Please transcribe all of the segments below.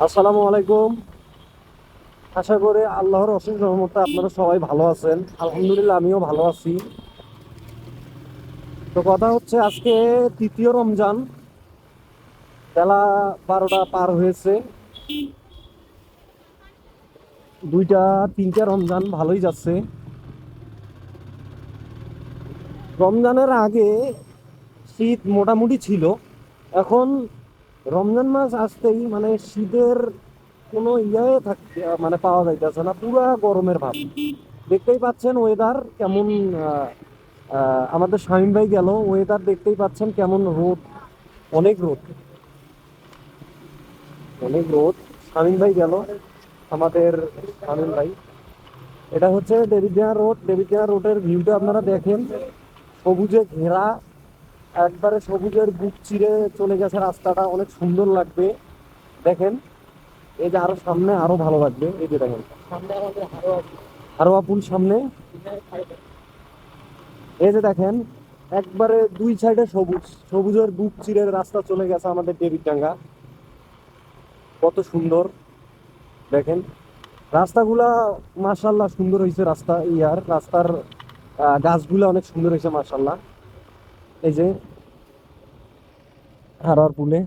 আসসালামু আলাইকুম। আশা করি আল্লাহর অশেষ রহমতে আপনারা সবাই ভালো আছেন। আলহামদুলিল্লাহ আমিও ভালো আছি। তো কথা হচ্ছে আজকে তৃতীয় রমজান, বেলা 12টা পার হয়েছে। দুইটা তিনটা রমজান ভালোই যাচ্ছে। রমজানের আগে শীত মোটামুটি ছিল। এখন রমজান মাস আসতেই মানে শীতের কোনো থাকতে মানে পাওয়া যাইতেছে না, পুরা গরমের ভাব। দেখতেই পাচ্ছেন ওয়েদার কেমন। আহ, আমাদের শামীম ভাই গেল, ওয়েদার দেখতেই পাচ্ছেন কেমন রোদ, অনেক রোদ, অনেক রোদ। শামীম ভাই গেল আমাদের, শামীম ভাই। এটা হচ্ছে দেবিদ্যান রোড। দেবিদ্যান রোডের ভিউটা আপনারা দেখেন, সবুজে ঘেরা, একবারে সবুজের বুক চিরে চলে গেছে রাস্তাটা, অনেক সুন্দর লাগবে। দেখেন, এই যে আরো সামনে আরো ভালো লাগবে। এই যে দেখেন সামনে আমাদের হারোয়া পুল সামনে। এই যে দেখেন একবারে দুই সাইডে সবুজ, সবুজের বুক চিরে রাস্তা চলে গেছে আমাদের দেবীডাঙ্গা। কত সুন্দর দেখেন রাস্তাগুলা। মাশাল্লাহ সুন্দর হয়েছে রাস্তা, রাস্তার গাছগুলা অনেক সুন্দর হয়েছে মাশাল্লাহ। এই যে হারোয়ার পুলে,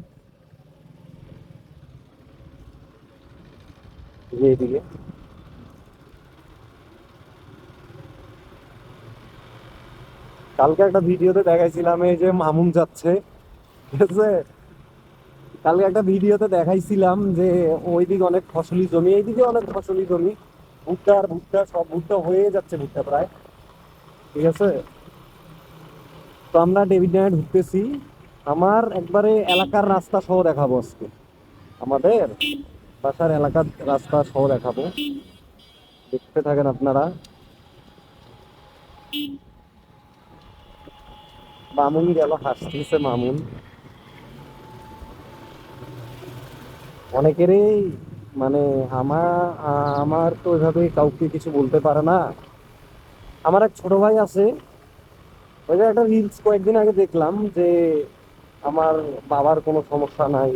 এই যে এইদিকে কালকে একটা ভিডিওতে দেখাইছিলাম এই যে মামুন যাচ্ছে, ঠিক আছে। কালকে একটা ভিডিওতে দেখাইছিলাম যে ওইদিকে অনেক ফসলি জমি, এইদিকে অনেক ফসলি জমি। ভুট্টা সব ভুট্টা হয়ে যাচ্ছে, ভুট্টা প্রায়, ঠিক আছে। তো আমরা ডেভিড ডাঙায় ঢুকতেছি। আমার একবারে এলাকার রাস্তা সহ দেখাবো আজকে, আমাদের বাসার এলাকার রাস্তা সহ দেখাবো। দেখতে থাকেন আপনারা। মামুন গেল, হাসতেছে মামুন। অনেকেরই মানে আমার তো ওইভাবে কাউকে কিছু বলতে পারে না। আমার এক ছোট ভাই আছে, ওই যে একটা রিলস কয়েকদিন আগে দেখলাম যে আমার বাবার কোনো সমস্যা নাই,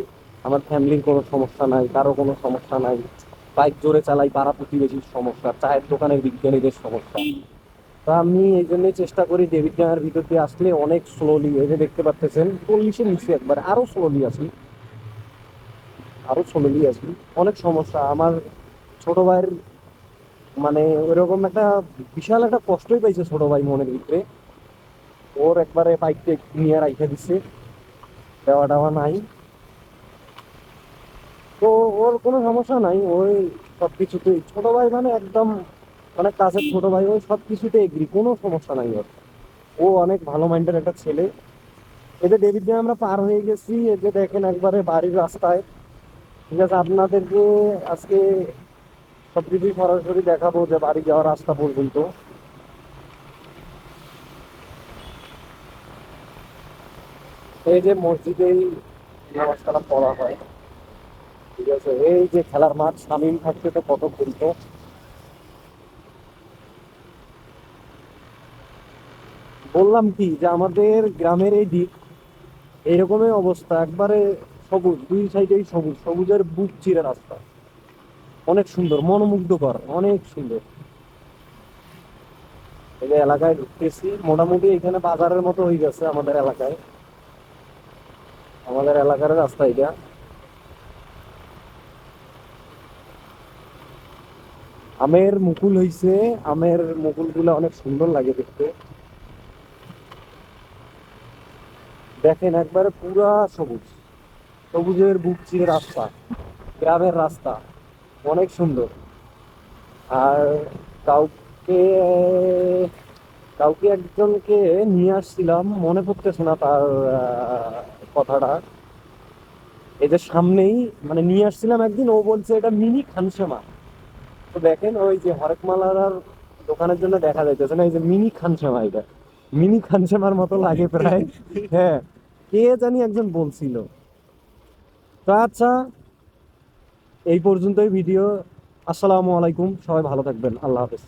আমার ফ্যামিলির কোনো সমস্যা নাই, কারো কোনো সমস্যা নাই, বাইক জোরে চালাই, পাড়া প্রতিবেশীর সমস্যা, চায়ের দোকানের বিজ্ঞানীদের সমস্যা। তা আমি এই জন্যই চেষ্টা করি ডেভিড ডাঙার ভিতর দিয়ে আসলে অনেক স্লোলি, এই যে দেখতে পাচ্ছেন 40-এর নিচে একবার আরো স্লোলি আসি, আরো স্লোলি আসি। অনেক সমস্যা আমার ছোট ভাইয়ের, মানে ওইরকম একটা বিশাল একটা কষ্টই পাইছে ছোট ভাই মনের ভিতরে। ওর একবারে বাইকটা নিয়ে রাইখা দিছে, দেওয়া টাওয়া নাই। তো ওর কোনো সমস্যা নাই, ওই সবকিছুতেই ছোট ভাই মানে একদম অনেক কাছের ছোট ভাই, ওই সবকিছুতে এগ্রি, কোনো সমস্যা নাই ওর। ও অনেক ভালো মাইন্ডের একটা ছেলে। এতে ডেভিড দিয়ে আমরা পার হয়ে গেছি, এই যে দেখেন একবারে বাড়ির রাস্তায়, ঠিক আছে। আপনাদেরকে আজকে সবকিছুই সরাসরি দেখাবো যে বাড়ি যাওয়ার রাস্তা পর্যন্ত। এই যে মসজিদেই নামাজ কালাম পড়া হয়, ঠিক আছে। এই যে খেলার মাঠ, শামীম থাকতে তো কত খেলতো। বললাম কি যে আমাদের গ্রামের এই দিক এইরকমই অবস্থা, একবারে সবুজ, দুই সাইডেই সবুজ, সবুজের বুক চিরে রাস্তা, অনেক সুন্দর, মনোমুগ্ধকর, অনেক সুন্দর। এই যে এলাকায় ঢুকতেছি, মোটামুটি এখানে বাজারের মতো হয়ে গেছে আমাদের এলাকায়, আমাদের এলাকার রাস্তা এটা। আমের মুকুল হইছে, আমের মুকুল গুলা অনেক সুন্দর লাগে দেখতে। দেখেন একবারে পুরা সবুজ, সবুজের বুক চিরে রাস্তা, গ্রামের রাস্তা, অনেক সুন্দর। আর কাউকে কাউকে একজনকে নিয়ে আসছিলাম, মনে পড়তেছে না তার কথাটা। এই যে সামনেই মানে নিয়ে আসছিলাম একদিন, ও বলছে এটা মিনি খানসামা। তো দেখেন ওই যে হরেকমালার দোকানের জন্য দেখা যাইতেছে না, এই যে মিনি খানসামা, এটা মিনি খানসামার মতো লাগে প্রায়। হ্যাঁ, কে জানি একজন বলছিল। তো আচ্ছা, এই পর্যন্তই ভিডিও। আসসালামু আলাইকুম, সবাই ভালো থাকবেন, আল্লাহ হাফেজ।